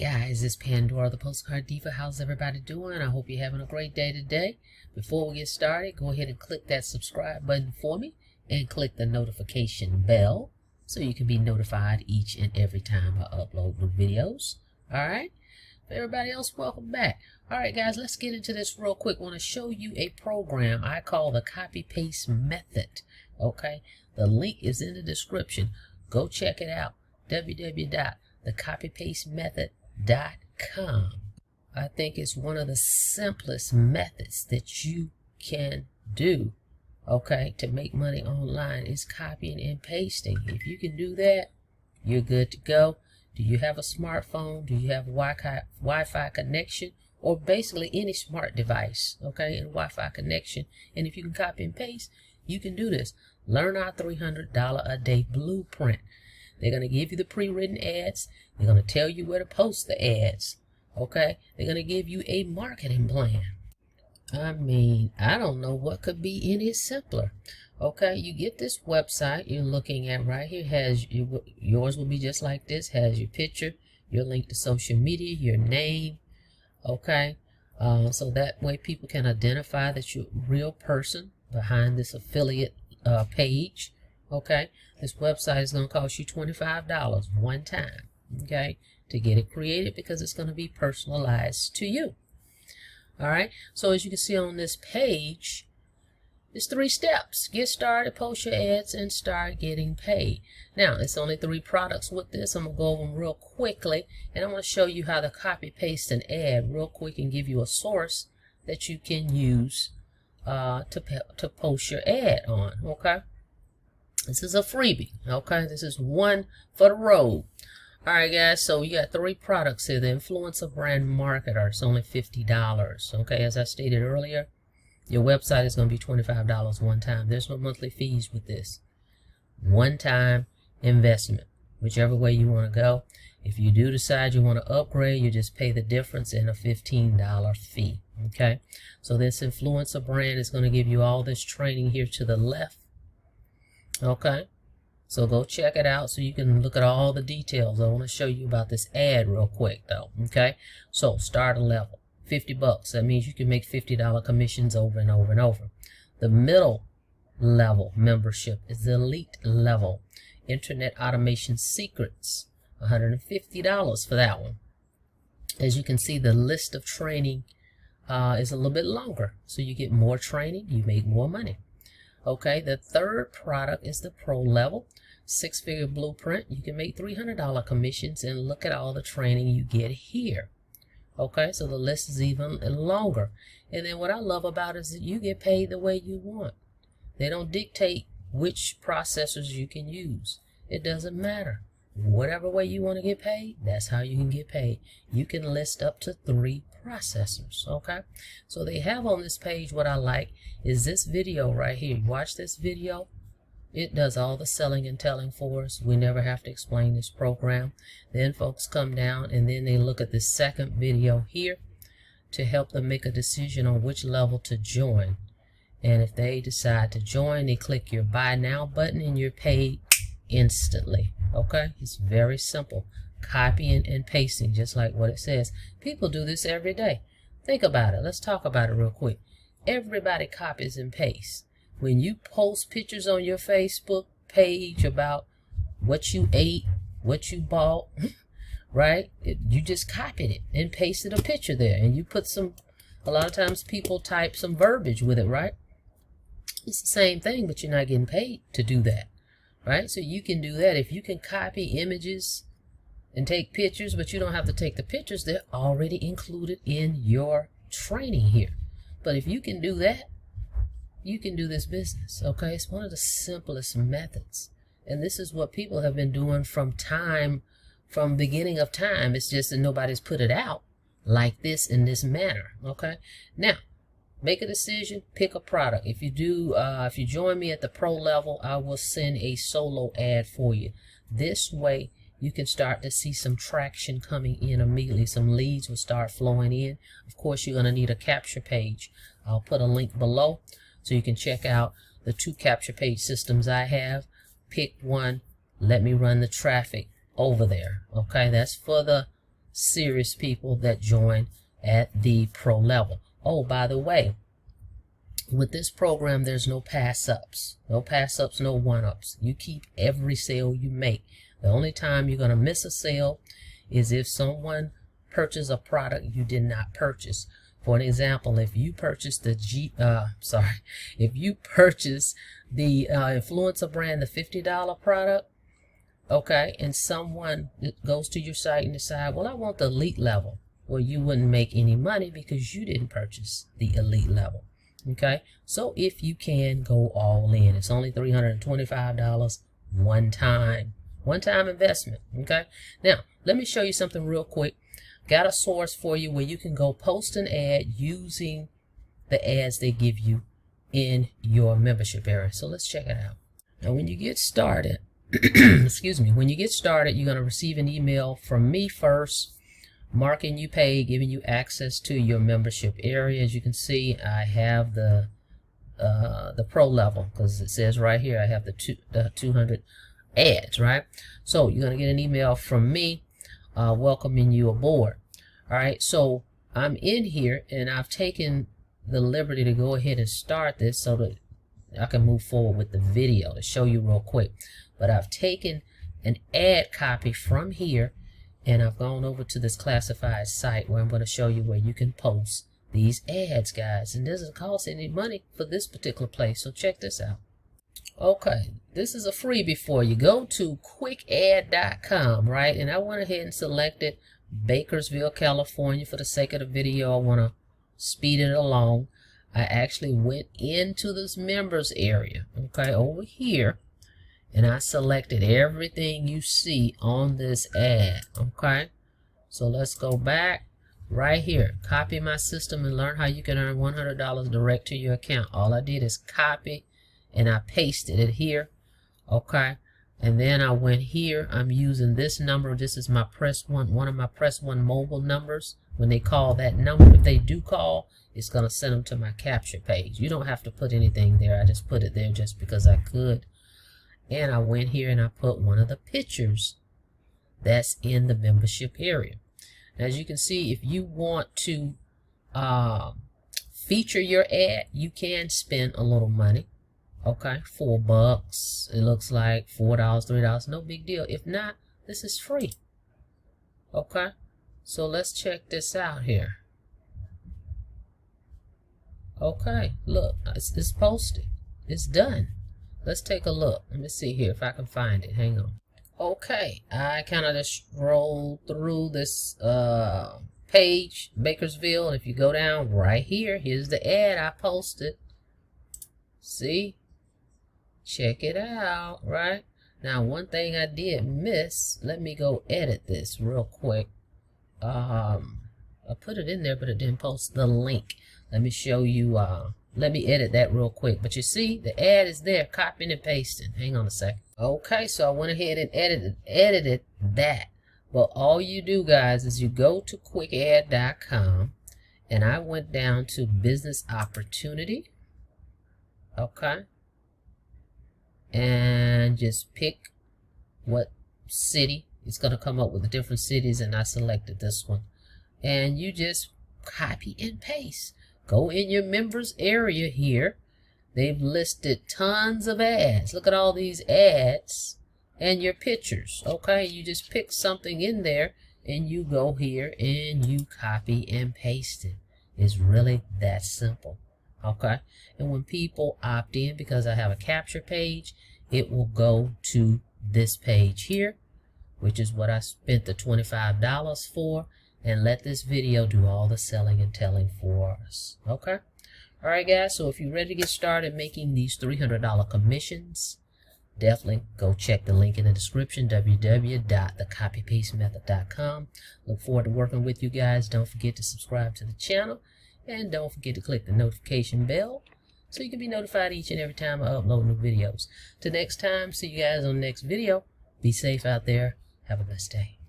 guys, it's Pandora, the Postcard Diva. How's everybody doing? I hope you're having a great day today. Before we get started, go ahead and click that subscribe button for me and click the notification bell so you can be notified each and every time I upload new videos. Alright? For everybody else, welcome back. Alright guys, let's get into this real quick. I want to show you a program I call the copy-paste method. Okay? The link is in the description. Go check it out. www.thecopypastemethod.com. I think it's one of the simplest methods that you can do, okay, to make money online is copying and pasting. If you can do that, you're good to go. Do you have a smartphone? Do you have Wi-Fi connection? Or basically any smart device, okay, and Wi-Fi connection. And if you can copy and paste, you can do this. Learn our $300 a day blueprint. They're going to give you the pre-written ads. They're going to tell you where to post the ads. Okay? They're going to give you a marketing plan. I mean, I don't know what could be any simpler. Okay? You get this website you're looking at right here. Has yours will be just like this. Has your picture, your link to social media, your name. Okay? So that way people can identify that you're a real person behind this affiliate page. Okay, this website is going to cost you $25 one time, okay, to get it created because it's going to be personalized to you. All right, so as you can see on this page, there's 3 steps. Get started, post your ads, and start getting paid. Now, it's only 3 products with this. I'm going to go over them real quickly, and I'm going to show you how to copy, paste, an ad real quick and give you a source that you can use to post your ad on, okay? This is a freebie, okay? This is one for the road. All right, guys, so you got 3 products here. The Influencer Brand Marketer, it's only $50, okay? As I stated earlier, your website is going to be $25 one time. There's no monthly fees with this. One-time investment, whichever way you want to go. If you do decide you want to upgrade, you just pay the difference in a $15 fee, okay? So this Influencer Brand is going to give you all this training here to the left. Okay, so go check it out so you can look at all the details. I want to show you about this ad real quick though. Okay, so starter level, $50. That means you can make $50 commissions over and over and over. The middle level membership is the elite level. Internet Automation Secrets, $150 for that one. As you can see, the list of training is a little bit longer, so you get more training, you make more money. Okay, the third product is the pro level, 6-figure blueprint. You can make $300 commissions, and look at all the training you get here. Okay, so the list is even longer. And then what I love about it is that you get paid the way you want. They don't dictate which processors you can use. It doesn't matter. Whatever way you want to get paid, that's how you can get paid. You can list up to 3 processors, okay? So they have on this page, what I like is this video right here. Watch this video. It does all the selling and telling for us. We never have to explain this program. Then folks come down and then they look at this second video here to help them make a decision on which level to join. And if they decide to join, they click your buy now button and you're paid instantly. Okay, it's very simple. Copying and pasting, just like what it says. People do this every day. Think about it. Let's talk about it real quick. Everybody copies and pastes. When you post pictures on your Facebook page about what you ate, what you bought, right? You just copied it and pasted a picture there, and you put some. A lot of times people type some verbiage with it, right? It's the same thing, but you're not getting paid to do that. Right, so you can do that. If you can copy images and take pictures, but you don't have to take the pictures, they're already included in your training here. But if you can do that, you can do this business. Okay, it's one of the simplest methods, and this is what people have been doing from beginning of time. It's just that nobody's put it out like this in this manner. Okay, now make a decision, pick a product. If you do, if you join me at the pro level, I will send a solo ad for you. This way, you can start to see some traction coming in immediately. Some leads will start flowing in. Of course, you're going to need a capture page. I'll put a link below so you can check out the 2 capture page systems I have. Pick one. Let me run the traffic over there. Okay, that's for the serious people that join at the pro level. Oh, by the way, with this program, there's no pass-ups. No pass-ups, no one-ups. You keep every sale you make. The only time you're going to miss a sale is if someone purchases a product you did not purchase. For an example, if you purchase the influencer brand, the $50 product, okay, and someone goes to your site and decide, well, I want the elite level. Well, you wouldn't make any money because you didn't purchase the elite level. Okay, so if you can, go all in. It's only $325 one time investment. Okay, now let me show you something real quick. Got a source for you where you can go post an ad using the ads they give you in your membership area. So let's check it out. Now when you get started, excuse me, when you get started, you're going to receive an email from me first, marking you paid, giving you access to your membership area. As you can see, I have the pro level, because it says right here I have the 200 ads, right? So you're going to get an email from me welcoming you aboard. All right, so I'm in here and I've taken the liberty to go ahead and start this so that I can move forward with the video to show you real quick. But I've taken an ad copy from here and I've gone over to this classified site where I'm going to show you where you can post these ads, guys. And it doesn't cost any money for this particular place, so check this out. Okay, this is a freebie for you. Go to quickad.com, right? And I went ahead and selected Bakersville, California. For the sake of the video, I want to speed it along. I actually went into this members area, okay, over here, and I selected everything you see on this ad, okay? So let's go back right here. Copy my system and learn how you can earn $100 direct to your account. All I did is copy and I pasted it here, okay? And then I went here. I'm using this number. This is my one of my Press One mobile numbers. When they call that number, if they do call, it's going to send them to my capture page. You don't have to put anything there. I just put it there just because I could. And I went here and I put one of the pictures that's in the membership area. As you can see, if you want to feature your ad, you can spend a little money. Okay, $4. It looks like $4, $3, no big deal. If not, this is free. Okay, so let's check this out here. Okay, look, it's posted. It's done. Let's take a look. Let me see here if I can find it. Hang on. Okay, I kind of just scrolled through this page, Bakersville, and if you go down right here, here's the ad I posted. See? Check it out, right? Now, one thing I did miss, let me go edit this real quick. I put it in there, but it didn't post the link. Let me show you, let me edit that real quick. But you see, the ad is there, copying and pasting. Hang on a second. Okay, so I went ahead and edited that. But all you do, guys, is you go to quickad.com, and I went down to business opportunity. Okay. And just pick what city. It's going to come up with the different cities, and I selected this one. And you just copy and paste. Go in your members area here. They've listed tons of ads. Look at all these ads and your pictures. Okay, you just pick something in there and you go here and you copy and paste it. It's really that simple. Okay, and when people opt in, because I have a capture page, it will go to this page here, which is what I spent the $25 for, and let this video do all the selling and telling for us. Okay, all right, guys, so if you're ready to get started making these $300 commissions, definitely go check the link in the description, www.thecopypastemethod.com. Look forward to working with you guys. Don't forget to subscribe to the channel. And don't forget to click the notification bell so you can be notified each and every time I upload new videos. Till next time, see you guys on the next video. Be safe out there. Have a blessed day.